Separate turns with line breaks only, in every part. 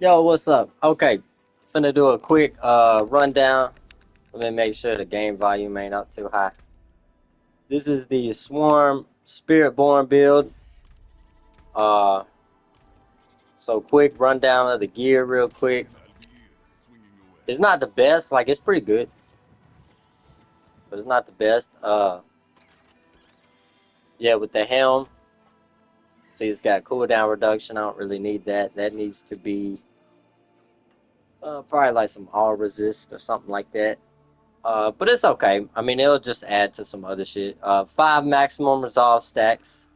Yo, what's up? Okay, finna do a quick rundown. Let me make sure the game volume ain't up too high. This is the Swarm Spiritborn build. Uh, so quick rundown of the gear, real quick. It's not the best, like it's pretty good, but it's not the best. Yeah, with the helm, see it's got cooldown reduction. I don't really need that. That needs to be probably like some all resist or something like that. But it's okay. I mean, it'll just add to some other shit. 5 maximum resolve stacks.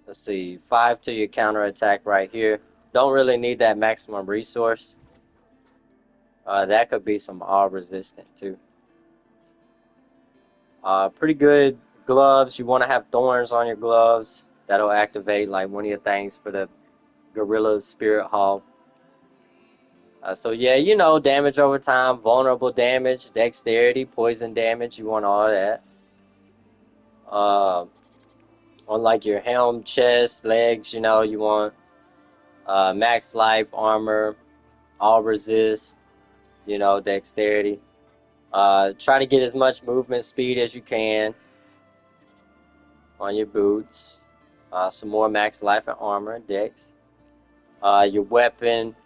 Let's see, 5 to your counter attack right here. Don't really need that maximum resource. That could be some all resistant too. Pretty good gloves. You want to have thorns on your gloves. That'll activate like one of your things for the Gorilla Spirit Hall. So yeah, you know, damage over time, vulnerable damage, dexterity, poison damage. You want all that. Uh, on like your helm, chest, legs, you know, you want max life, armor, all resist, you know, dexterity. Try to get as much movement speed as you can on your boots. Some more max life and armor and dex. Your weapon,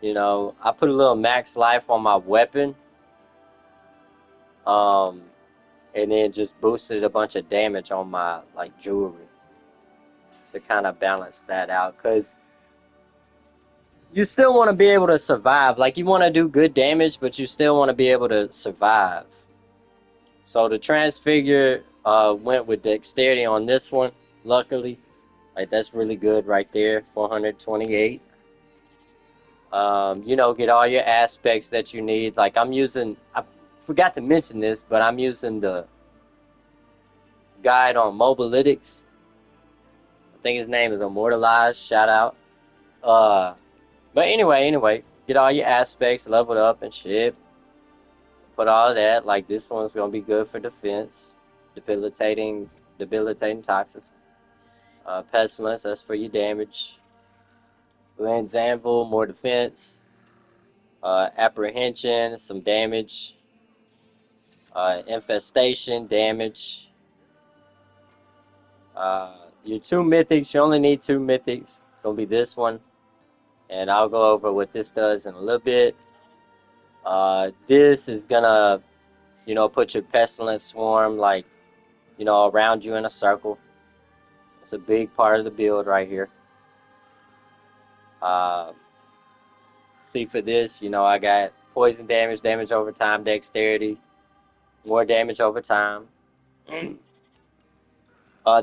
you know, I put a little max life on my weapon. Um, and then just boosted a bunch of damage on my like jewelry to kind of balance that out. Cause you still want to be able to survive. Like you want to do good damage, but you still want to be able to survive. So the transfigure went with dexterity on this one. Luckily, like that's really good right there. 428. You know, get all your aspects that you need. Like I'm using. I forgot to mention this, but I'm using the guide on Mobalytics. I think his name is Immortalized. Shout out. Uh, but anyway, get all your aspects leveled up and shit. Put all that. Like this one's gonna be good for defense, debilitating toxins. Pestilence, that's for your damage. Lens Anvil, more defense. Apprehension, some damage. Infestation, damage. Your 2 mythics, you only need 2 mythics. It's gonna be this one, and I'll go over what this does in a little bit. This is gonna, you know, put your pestilence swarm like, you know, around you in a circle. It's a big part of the build right here. Uh, See for this, you know, I got poison damage, damage over time, dexterity, more damage over time. The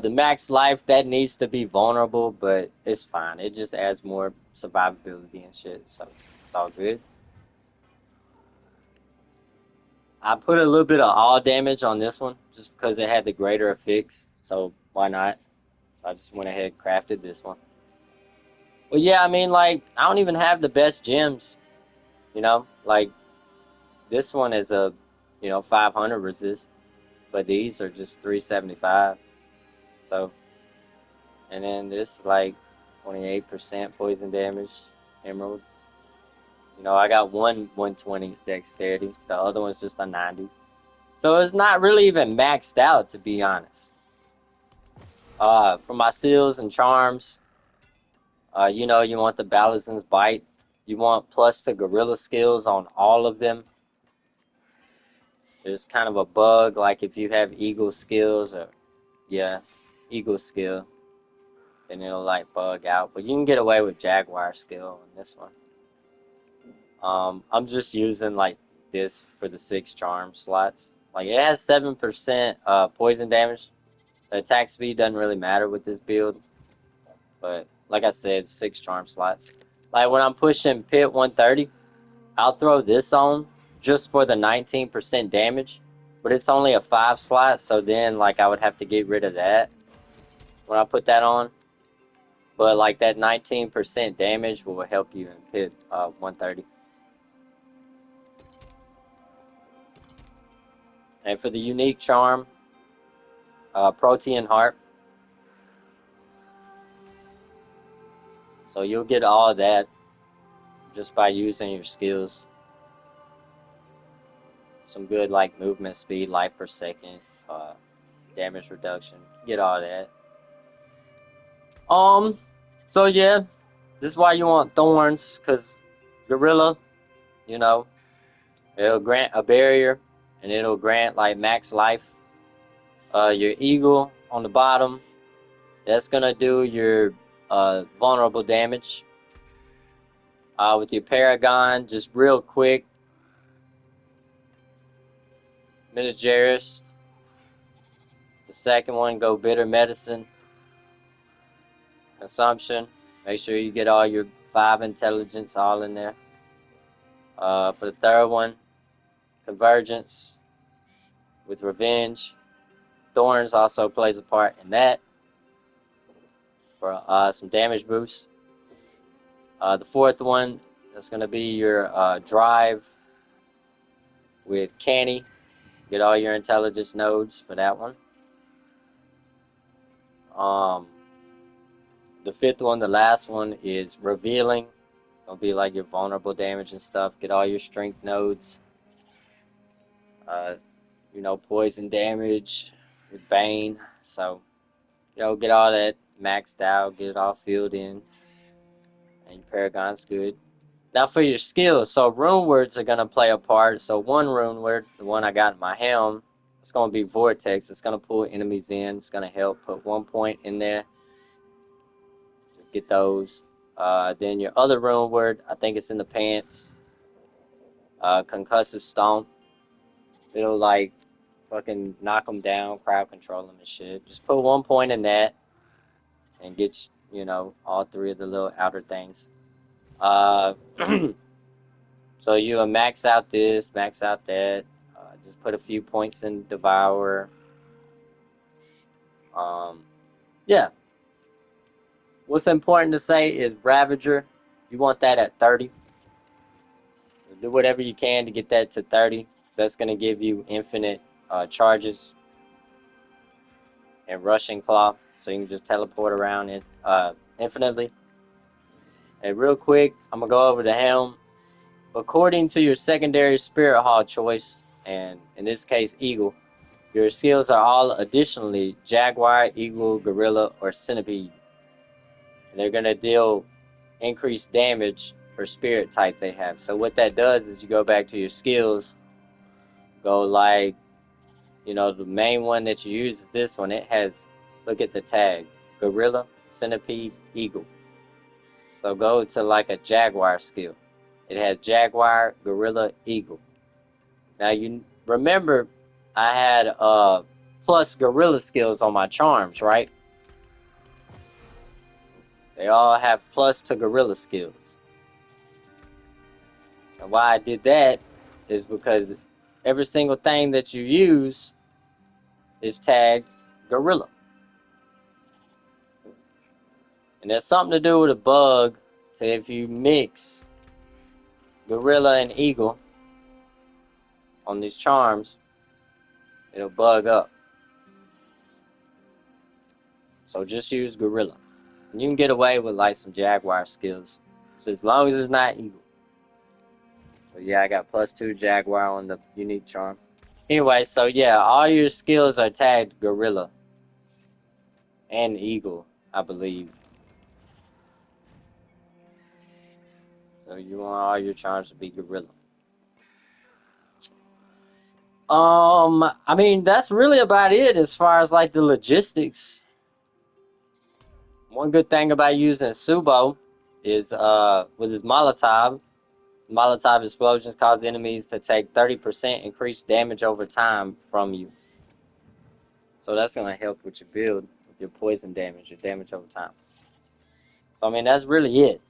max life that needs to be vulnerable, but it's fine. It just adds more survivability and shit, so it's all good. I put a little bit of all damage on this one just because it had the greater effects, so why not? I just went ahead and crafted this one. Well, yeah, I mean, like, I don't even have the best gems, you know? Like, this one is a, you know, 500 resist, but these are just 375. So, and then this like 28% poison damage, emeralds. You know, I got one 120 dexterity. The other one's just a 90. So it's not really even maxed out, to be honest. For my seals and charms, you know, you want the Balison's Bite. You want plus to gorilla skills on all of them. There's kind of a bug, like if you have eagle skills or, yeah, eagle skill, then it'll like bug out. But you can get away with jaguar skill on this one. I'm just using like this for the 6 charm slots. Like it has 7% poison damage. The attack speed doesn't really matter with this build, but like I said, 6 charm slots. Like when I'm pushing pit 130, I'll throw this on just for the 19% damage, but it's only a 5 slot, so then like I would have to get rid of that when I put that on. But like that 19% damage will help you in pit 130. And for the unique charm, Protean Heart. So you'll get all that just by using your skills. Some good like movement speed, life per second, damage reduction. Get all that. So yeah, this is why you want thorns, cause gorilla, you know, it'll grant a barrier, and it'll grant like max life. Your eagle on the bottom, that's gonna do your vulnerable damage. With your paragon, just real quick, Minigeris. The second one, go bitter medicine consumption. Make sure you get all your 5 intelligence all in there. For the third one, convergence with revenge. Thorns also plays a part in that for some damage boost. The fourth one, that's going to be your drive with canny. Get all your intelligence nodes for that one. The fifth one, the last one, is revealing. It's going to be like your vulnerable damage and stuff. Get all your strength nodes. Poison damage with Bane. So, get all that maxed out, get it all filled in, and your Paragon's good. Now for your skills, so rune words are gonna play a part. So one rune word, the one I got in my helm, it's gonna be Vortex. It's gonna pull enemies in. It's gonna help put 1 point in there. Just get those. Then your other rune word, I think it's in the pants. Concussive Stomp. It'll like fucking knock them down, crowd control them and shit. Just put 1 point in that and get all 3 of the little outer things. So you max out this, max out that. Just put a few points in Devour. Yeah. What's important to say is Ravager. You want that at 30. Do whatever you can to get that to 30. That's going to give you infinite charges and Rushing Claw. So you can just teleport around it infinitely. And real quick, I'm going to go over the helm. According to your secondary Spirit Hall choice, and in this case, Eagle, your skills are all additionally Jaguar, Eagle, Gorilla, or Centipede. And they're going to deal increased damage per spirit type they have. So what that does is you go back to your skills, go like, the main one that you use is this one. It has, look at the tag, Gorilla, Centipede, Eagle. So go to like a Jaguar skill. It has Jaguar, Gorilla, Eagle. Now you remember I had plus Gorilla skills on my charms, right? They all have plus to Gorilla skills. And why I did that is because every single thing that you use is tagged Gorilla. And there's something to do with a bug. So if you mix Gorilla and Eagle on these charms, it'll bug up. So just use Gorilla. And you can get away with like some Jaguar skills. So as long as it's not Eagle. But yeah, I got +2 Jaguar on the unique charm. Anyway, so yeah, all your skills are tagged Gorilla and Eagle, I believe. So you want all your charms to be Gorilla. I mean, that's really about it as far as like the logistics. One good thing about using Subo is with his Molotov explosions cause enemies to take 30% increased damage over time from you. So that's going to help with your build, with your poison damage, your damage over time. So, I mean, that's really it.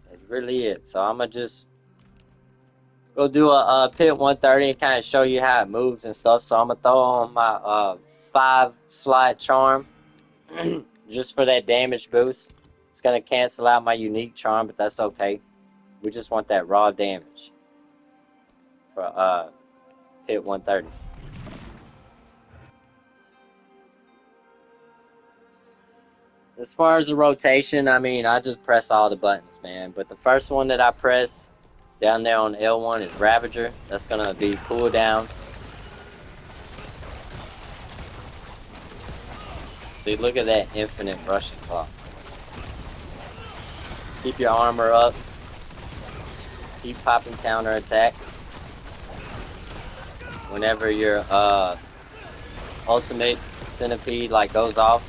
That's really it. So, I'm going to just go do a pit 130 and kind of show you how it moves and stuff. So, I'm going to throw on my 5-slot charm just for that damage boost. It's going to cancel out my unique charm, but that's okay. We just want that raw damage for pit 130. As far as the rotation, I mean, I just press all the buttons, man. But the first one that I press down there on L1 is Ravager. That's gonna be cooldown. See, look at that infinite rushing clock. Keep your armor up. Keep popping counter attack. Whenever your ultimate centipede like goes off,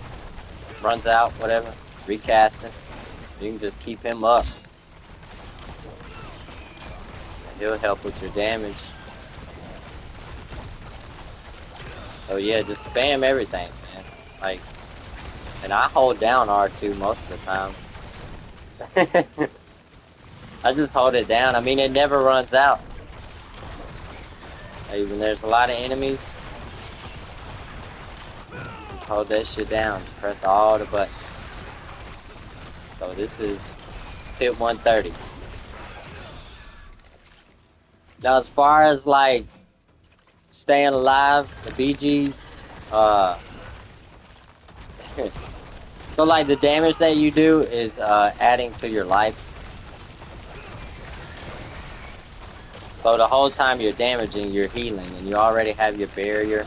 runs out, whatever, recasting, you can just keep him up. He'll help with your damage. So yeah, just spam everything, man. Like, and I hold down R2 most of the time. I just hold it down. I mean, it never runs out. Even there's a lot of enemies, just hold that shit down. Press all the buttons. So this is Pit 130. Now, as far as like staying alive, the BGs, so like the damage that you do is adding to your life. So the whole time you're damaging, you're healing, and you already have your barrier.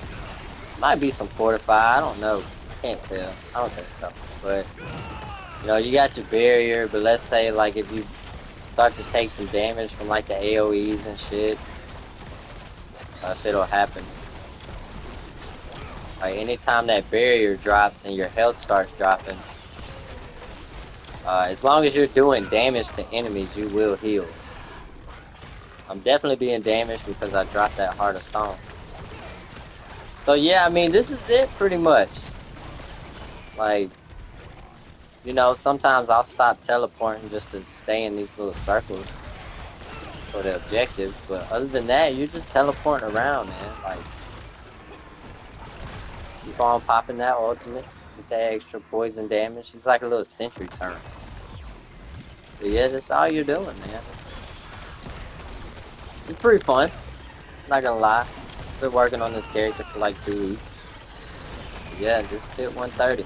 Might be some fortify, I don't know. Can't tell. I don't think so. But you know, you got your barrier, but let's say like if you start to take some damage from like the AoEs and shit, if it'll happen. Like anytime that barrier drops and your health starts dropping, as long as you're doing damage to enemies, you will heal. I'm definitely being damaged because I dropped that Heart of Stone. So yeah, I mean, this is it pretty much. Like, you know, sometimes I'll stop teleporting just to stay in these little circles for the objective. But other than that, you're just teleporting around, man. Like, keep on popping that ultimate with that extra poison damage. It's like a little sentry turn. But yeah, that's all you're doing, man. It's pretty fun. Not gonna lie. Been working on this character for like 2 weeks. Yeah, just Pit 130.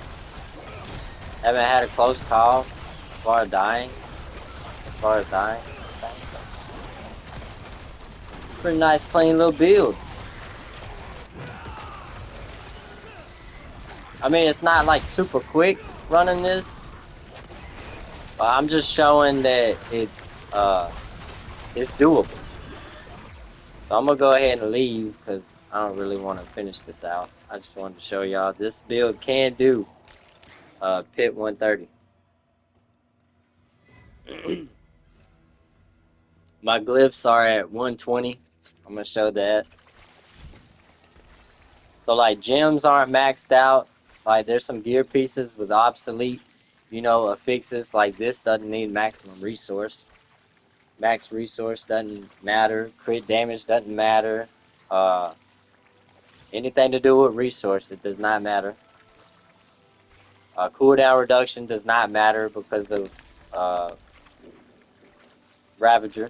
Haven't had a close call as far as dying. So. Pretty nice, clean little build. I mean, it's not like super quick running this. But I'm just showing that it's doable. So I'm gonna go ahead and leave because I don't really want to finish this out. I just wanted to show y'all this build can do Pit 130. My glyphs are at 120. I'm gonna show that. So like gems aren't maxed out. Like there's some gear pieces with obsolete, you know, affixes. Like this doesn't need maximum resource. Max resource doesn't matter. Crit damage doesn't matter. Anything to do with resource, it does not matter. Cooldown reduction does not matter because of Ravager.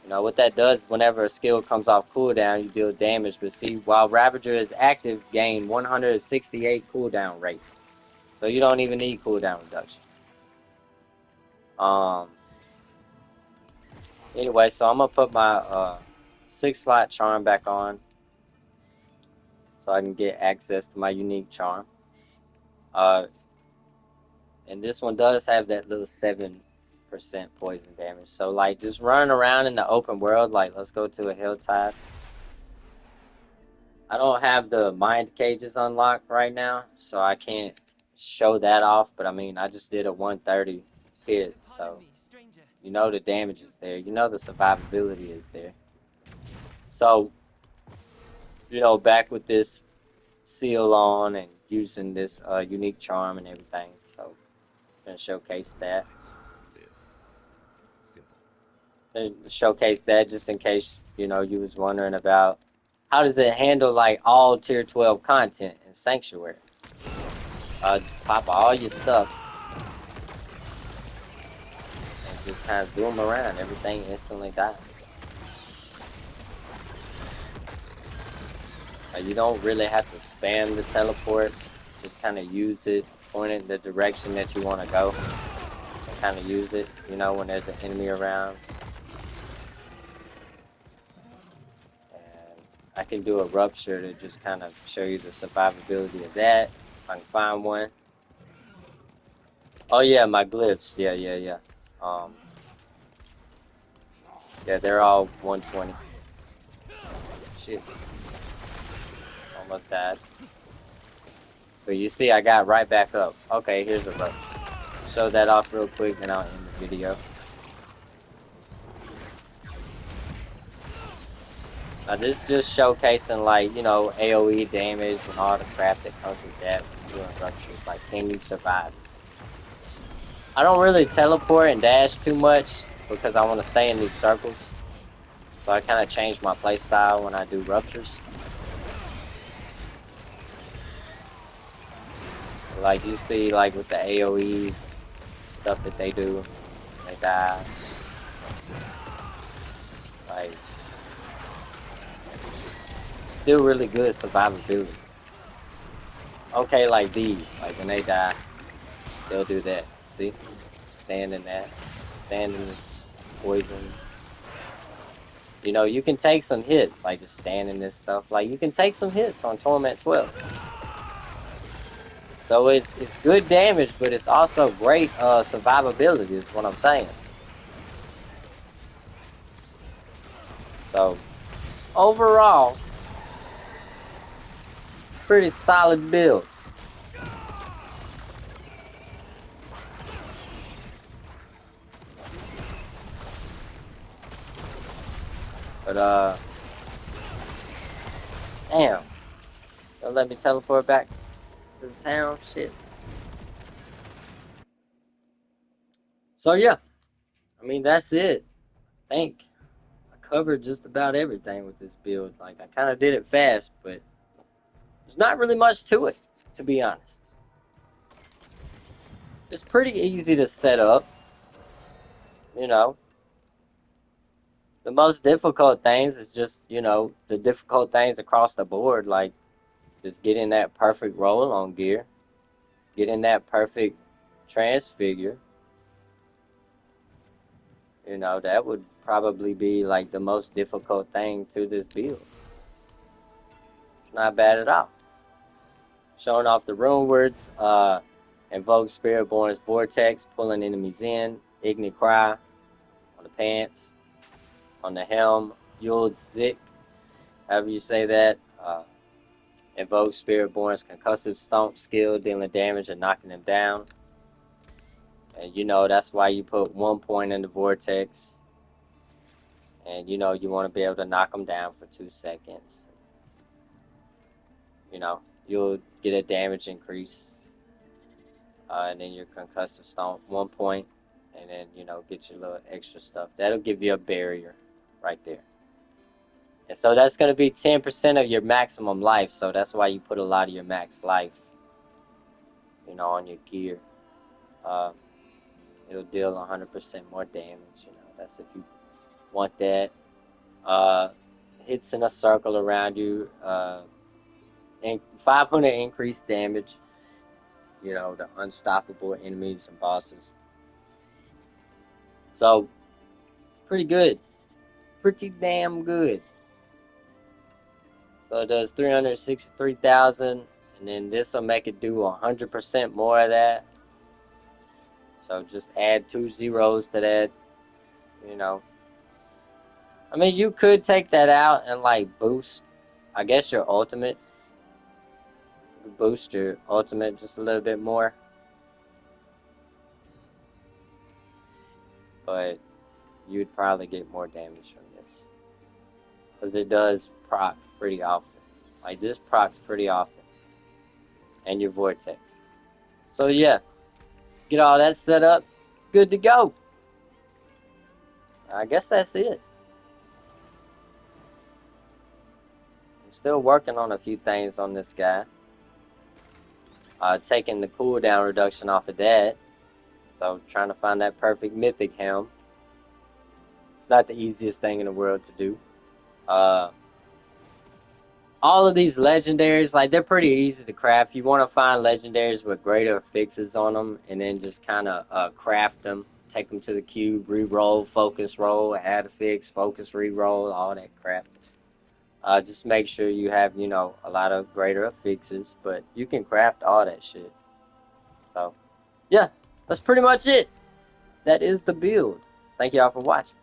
You know what that does, whenever a skill comes off cooldown, you deal damage. But see, while Ravager is active, gain 168 cooldown rate. So you don't even need cooldown reduction. Anyway, so I'm gonna put my 6-slot charm back on so I can get access to my unique charm. And this one does have that little 7% poison damage. So like just running around in the open world, like let's go to a hilltop. I don't have the mind cages unlocked right now, so I can't show that off, but I mean I just did a 130 hit, so you know the damage is there, you know the survivability is there. So, you know, back with this seal on and using this unique charm and everything, so I'm gonna showcase that. Showcase that just in case, you know, you was wondering about how does it handle like all tier 12 content in Sanctuary. Just pop all your stuff and just kind of zoom around, everything instantly dies. You don't really have to spam the teleport. Just kind of use it, point it in the direction that you want to go, and kind of use it, you know, when there's an enemy around. And I can do a rupture to just kind of show you the survivability of that. If I can find one. Oh yeah, my glyphs. Yeah. Um, yeah, they're all 120. Shit, almost died. But you see, I got right back up. Okay, here's a rupture. Show that off real quick, and I'll end the video. Now this is just showcasing, like, you know, AoE damage and all the crap that comes with that when doing ruptures. Like, can you survive? I don't really teleport and dash too much because I want to stay in these circles. So I kind of change my playstyle when I do ruptures. Like you see, like with the AoEs, stuff that they do, they die. Like, still really good survivability. Okay, like these, like when they die, they'll do that. See, stand in that, stand in the poison. You know, you can take some hits, like just stand in this stuff. Like you can take some hits on Torment 12. So it's good damage, but it's also great survivability. Is what I'm saying. So overall, pretty solid build. But damn, don't let me teleport back to the town. Shit. So yeah, I mean that's it. I think I covered just about everything with this build. Like I kind of did it fast, but there's not really much to it, to be honest. It's pretty easy to set up. You know, the most difficult things is just, you know, the difficult things across the board, like just getting that perfect roll on gear, getting that perfect transfigure. You know, that would probably be like the most difficult thing to this build. It's not bad at all. Showing off the rune words, invoke Spiritborn's Vortex, pulling enemies in, Igni Cry on the pants, on the helm, Yuld Zik, however you say that. Invoke Spiritborn's concussive stomp skill, dealing damage and knocking them down. And you know, that's why you put 1 point in the vortex. And you know, you want to be able to knock them down for 2 seconds. You know, you'll get a damage increase. And then your concussive stomp, 1 point. And then, you know, get your little extra stuff. That'll give you a barrier right there. And so that's going to be 10% of your maximum life. So that's why you put a lot of your max life, you know, on your gear. It'll deal 100% more damage. You know, that's if you want that. Hits in a circle around you. And 500 increased damage. You know, the unstoppable enemies and bosses. So, pretty good. Pretty damn good. So it does 363,000, and then this will make it do 100% more of that. So just add 2 zeros to that, you know. I mean, you could take that out and like boost, I guess, your ultimate. Boost your ultimate just a little bit more. But you'd probably get more damage from this. Because it does proc pretty often. Like this procs pretty often. And your vortex. So yeah, get all that set up. Good to go. I guess that's it. I'm still working on a few things on this guy. Taking the cooldown reduction off of that. So trying to find that perfect mythic helm. It's not the easiest thing in the world to do. all of these legendaries, like they're pretty easy to craft. You want to find legendaries with greater fixes on them, and then just kind of craft them. Take them to the cube, re-roll, focus roll, add a fix, focus re-roll, all that crap. Just make sure you have, you know, a lot of greater affixes, but you can craft all that shit. So, yeah, that's pretty much it. That is the build. Thank y'all for watching.